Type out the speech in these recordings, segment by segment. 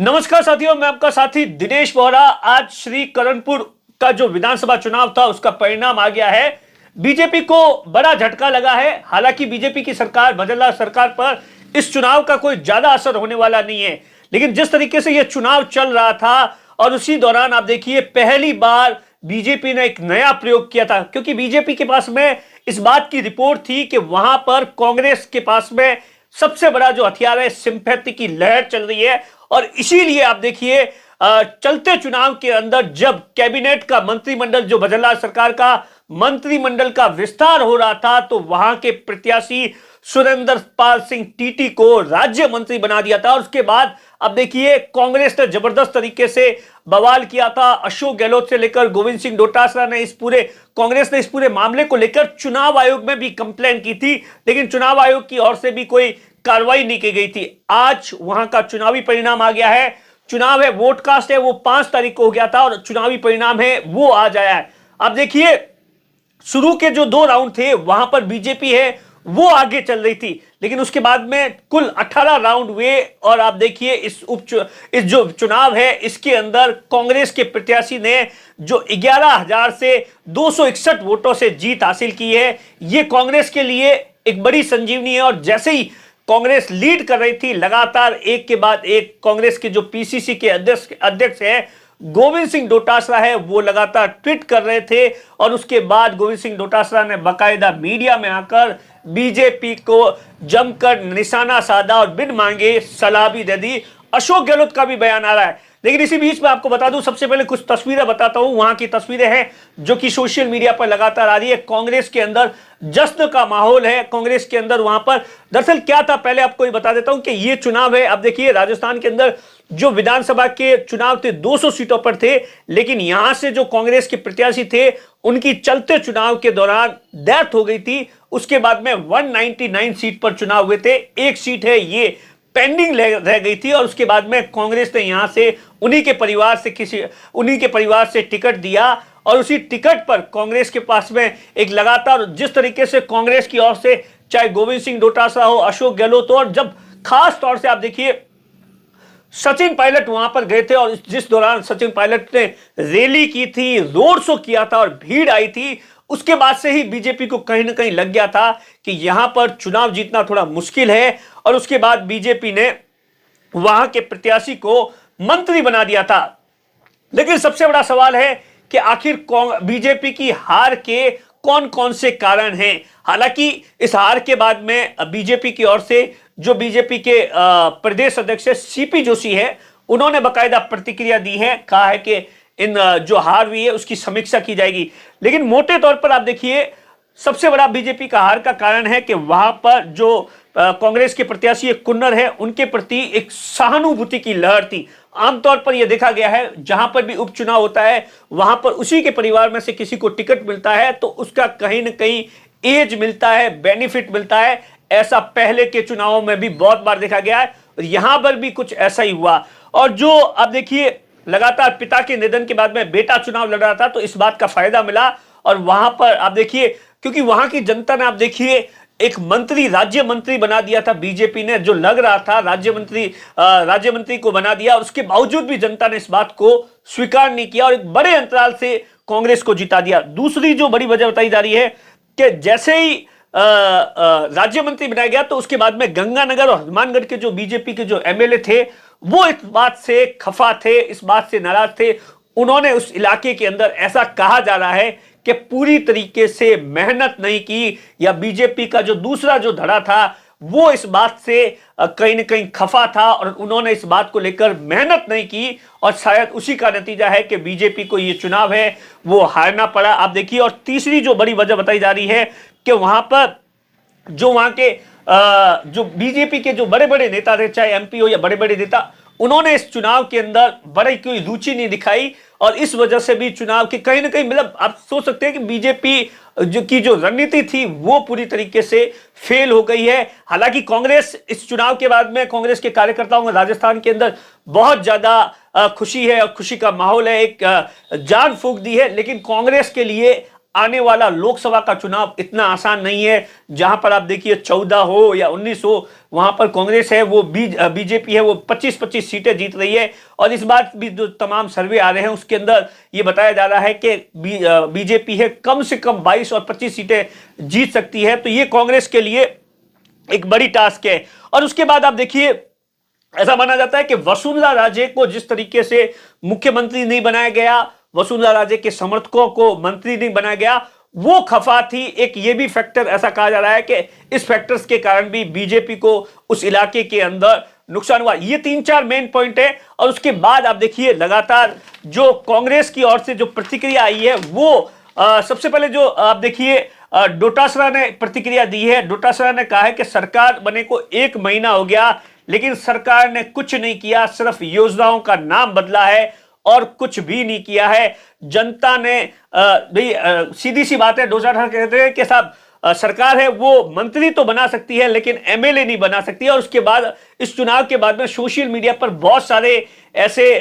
नमस्कार साथियों, मैं आपका साथी दिनेश बोहरा। आज श्री करणपुर का जो विधानसभा चुनाव था उसका परिणाम आ गया है। बीजेपी को बड़ा झटका लगा है। हालांकि बीजेपी की सरकार, बदला सरकार पर इस चुनाव का कोई ज्यादा असर होने वाला नहीं है, लेकिन जिस तरीके से यह चुनाव चल रहा था और उसी दौरान आप देखिए पहली बार बीजेपी ने एक नया प्रयोग किया था, क्योंकि बीजेपी के पास में इस बात की रिपोर्ट थी कि वहां पर कांग्रेस के पास में सबसे बड़ा जो हथियार है सिंपैथी की लहर चल रही है। और इसीलिए आप देखिए चलते चुनाव के अंदर जब कैबिनेट का मंत्रिमंडल, जो बदला सरकार का मंत्रिमंडल का विस्तार हो रहा था, तो वहां के प्रत्याशी सुरेंद्र पाल सिंह टीटी को राज्य मंत्री बना दिया था। और उसके बाद अब देखिए कांग्रेस ने जबरदस्त तरीके से बवाल किया था। अशोक गहलोत से लेकर गोविंद सिंह डोटासरा ने कांग्रेस ने इस पूरे मामले को लेकर चुनाव आयोग में भी कंप्लेन की थी, लेकिन चुनाव आयोग की ओर से भी कोई कार्रवाई नहीं की गई थी। आज वहां का चुनावी परिणाम आ गया है। चुनाव है, वोट कास्ट है, वो 5 तारीख को हो गया था और चुनावी परिणाम है वो आज आया है। आप देखिए शुरू के जो 2 राउंड थे वहां पर बीजेपी है वो आगे चल रही थी, लेकिन उसके बाद में कुल 18 राउंड हुए और आप देखिए इस जो चुनाव है इसके अंदर कांग्रेस के प्रत्याशी ने जो 11,000 से 261 वोटों से जीत हासिल की है, ये कांग्रेस के लिए एक बड़ी संजीवनी है। और जैसे ही कांग्रेस लीड कर रही थी, लगातार एक के बाद एक कांग्रेस के जो पीसीसी के अध्यक्ष है गोविंद सिंह डोटासरा है, वो लगातार ट्वीट कर रहे थे। और उसके बाद गोविंद सिंह डोटासरा ने बाकायदा मीडिया में आकर बीजेपी को जमकर निशाना साधा और बिन मांगे सलाह भी दे दी। अशोक गहलोत का भी बयान आ रहा है, लेकिन इसी बीच में आपको बता दूं, सबसे पहले कुछ तस्वीरें बताता हूं। वहां की तस्वीरें हैं जो कि सोशल मीडिया पर लगातार आ रही है। कांग्रेस के अंदर जश्न का माहौल है। कांग्रेस के अंदर वहां पर दरअसल क्या था, पहले आपको ये बता देता हूं कि ये चुनाव है। अब देखिए राजस्थान के अंदर जो विधानसभा के चुनाव थे 200 सीटों पर थे, लेकिन यहां से जो कांग्रेस के प्रत्याशी थे उनकी चलते चुनाव के दौरान डेथ हो गई थी। उसके बाद में 199 सीट पर चुनाव हुए थे। एक सीट है ये पेंडिंग रह गई थी और उसके बाद में कांग्रेस ने यहां से उन्हीं के परिवार से टिकट दिया। और उसी टिकट पर कांग्रेस के पास में एक लगातार जिस तरीके से कांग्रेस की ओर से चाहे गोविंद सिंह डोटासरा हो, अशोक गहलोत हो, और जब खास तौर से आप देखिए सचिन पायलट वहां पर गए थे और जिस दौरान सचिन पायलट ने रैली की थी, रोड शो किया था और भीड़ आई थी, उसके बाद से ही बीजेपी को कहीं ना कहीं लग गया था कि यहां पर चुनाव जीतना थोड़ा मुश्किल है। और उसके बाद बीजेपी ने वहां के प्रत्याशी को मंत्री बना दिया था। लेकिन सबसे बड़ा सवाल है कि आखिर बीजेपी की हार के कौन कौन से कारण हैं। हालांकि इस हार के बाद में बीजेपी की ओर से जो बीजेपी के प्रदेश अध्यक्ष सीपी जोशी है, उन्होंने बाकायदा प्रतिक्रिया दी है, कहा है कि इन जो हार हुई है उसकी समीक्षा की जाएगी। लेकिन मोटे तौर पर आप देखिए सबसे बड़ा बीजेपी का हार का कारण है कि वहां पर जो कांग्रेस के प्रत्याशी कुन्नर है उनके प्रति एक सहानुभूति की लहर थी। आमतौर पर यह देखा गया है जहां पर भी उपचुनाव होता है वहां पर उसी के परिवार में से किसी को टिकट मिलता है तो उसका कहीं ना कहीं एज मिलता है, बेनिफिट मिलता है। ऐसा पहले के चुनावों में भी बहुत बार देखा गया है और यहां पर भी कुछ ऐसा ही हुआ। और जो अब देखिए लगातार पिता के निधन के बाद में बेटा चुनाव लड़ रहा था तो इस बात का फायदा मिला। और वहां पर आप देखिए, क्योंकि वहां की जनता ने आप देखिए एक राज्य मंत्री बना दिया था बीजेपी ने, जो लग रहा था राज्य मंत्री को बना दिया। और उसके बावजूद भी जनता ने इस बात को स्वीकार नहीं किया और एक बड़े अंतराल से कांग्रेस को जिता दिया। दूसरी जो बड़ी वजह बताई जा रही है कि जैसे ही राज्य मंत्री बनाया गया तो उसके बाद में गंगानगर और हनुमानगढ़ के जो बीजेपी के जो एमएलए थे वो इस बात से खफा थे, इस बात से नाराज थे। उन्होंने उस इलाके के अंदर ऐसा कहा जा रहा है कि पूरी तरीके से मेहनत नहीं की, या बीजेपी का जो दूसरा जो धड़ा था वो इस बात से कहीं ना कहीं खफा था और उन्होंने इस बात को लेकर मेहनत नहीं की। और शायद उसी का नतीजा है कि बीजेपी को ये चुनाव है वो हारना पड़ा। आप देखिए, और तीसरी जो बड़ी वजह बताई जा रही है कि वहां पर जो वहां के जो बीजेपी के जो बड़े बड़े नेता थे, चाहे एमपी हो या बड़े बड़े नेता, उन्होंने इस चुनाव के अंदर बड़ी कोई रुचि नहीं दिखाई। और इस वजह से भी चुनाव के कहीं ना कहीं मतलब आप सोच सकते हैं कि बीजेपी जो रणनीति थी वो पूरी तरीके से फेल हो गई है। हालांकि कांग्रेस इस चुनाव के बाद में कांग्रेस के कार्यकर्ताओं में राजस्थान के अंदर बहुत ज्यादा खुशी है और खुशी का माहौल है, एक जान फूंक दी है। लेकिन कांग्रेस के लिए आने वाला लोकसभा का चुनाव इतना आसान नहीं है। जहां पर आप देखिए 14 हो या 19 हो, वहां पर कांग्रेस है वो बीजेपी है वो 25-25 सीटें जीत रही है। और इस बात भी जो तमाम सर्वे आ रहे हैं उसके अंदर ये बताया जा रहा है कि बीजेपी है कम से कम 22 और 25 सीटें जीत सकती है। तो ये कांग्रेस के लिए एक बड़ी टास्क है। और उसके बाद आप देखिए ऐसा माना जाता है कि वसुंधरा राजे को जिस तरीके से मुख्यमंत्री नहीं बनाया गया, वसुंधरा राजे के समर्थकों को मंत्री नहीं बनाया गया, वो खफा थी। एक ये भी फैक्टर ऐसा कहा जा रहा है कि इस फैक्टर्स के कारण भी बीजेपी को उस इलाके के अंदर नुकसान हुआ। ये 3-4 मेन पॉइंट है। और उसके बाद आप देखिए लगातार जो कांग्रेस की ओर से जो प्रतिक्रिया आई है वो सबसे पहले जो आप देखिए डोटासरा ने प्रतिक्रिया दी है। डोटासरा ने कहा है कि सरकार बने को 1 महीना हो गया लेकिन सरकार ने कुछ नहीं किया, सिर्फ योजनाओं का नाम बदला है और कुछ भी नहीं किया है। जनता ने भाई सीधी सी बात है, डोटासरा कहते हैं कि साहब सरकार है वो मंत्री तो बना सकती है लेकिन एमएलए नहीं बना सकती है। और उसके बाद इस चुनाव के बाद में सोशल मीडिया पर बहुत सारे ऐसे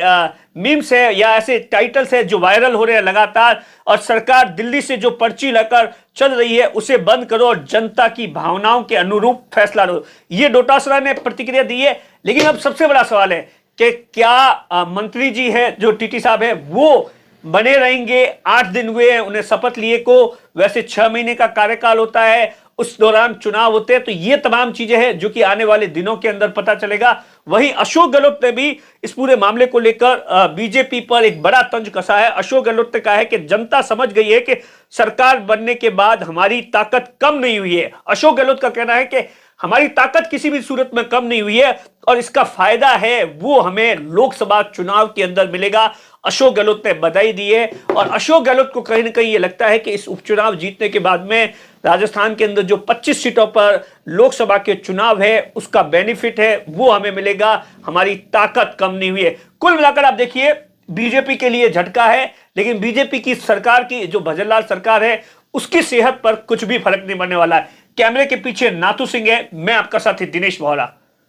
मीम्स है या ऐसे टाइटल्स है जो वायरल हो रहे हैं लगातार। और सरकार दिल्ली से जो पर्ची लेकर चल रही है उसे बंद करो और जनता की भावनाओं के अनुरूप फैसला लो, ये डोटासरा ने प्रतिक्रिया दी है। लेकिन अब सबसे बड़ा सवाल है कि क्या मंत्री जी है जो टीटी साहब है वो बने रहेंगे। 8 दिन हुए हैं उन्हें शपथ लिए को, वैसे 6 महीने का कार्यकाल होता है, उस दौरान चुनाव होते हैं। तो ये तमाम चीजें हैं जो कि आने वाले दिनों के अंदर पता चलेगा। वहीं अशोक गहलोत ने भी इस पूरे मामले को लेकर बीजेपी पर एक बड़ा तंज कसा है। अशोक गहलोत ने कहा है कि जनता समझ गई है कि सरकार बनने के बाद हमारी ताकत कम नहीं हुई है। अशोक गहलोत का कहना है कि हमारी ताकत किसी भी सूरत में कम नहीं हुई है और इसका फायदा है वो हमें लोकसभा चुनाव के अंदर मिलेगा। अशोक गहलोत ने बधाई दी है। और अशोक गहलोत को कहीं ना कहीं ये लगता है कि इस उपचुनाव जीतने के बाद में राजस्थान के अंदर जो 25 सीटों पर लोकसभा के चुनाव है उसका बेनिफिट है वो हमें मिलेगा, हमारी ताकत कम नहीं हुई है। कुल मिलाकर आप देखिए बीजेपी के लिए झटका है, लेकिन बीजेपी की सरकार की जो भजनलाल सरकार है उसकी सेहत पर कुछ भी फर्क नहीं पड़ने वाला है। कैमरे के पीछे नाथू सिंह है, मैं आपका साथी दिनेश बोहरा।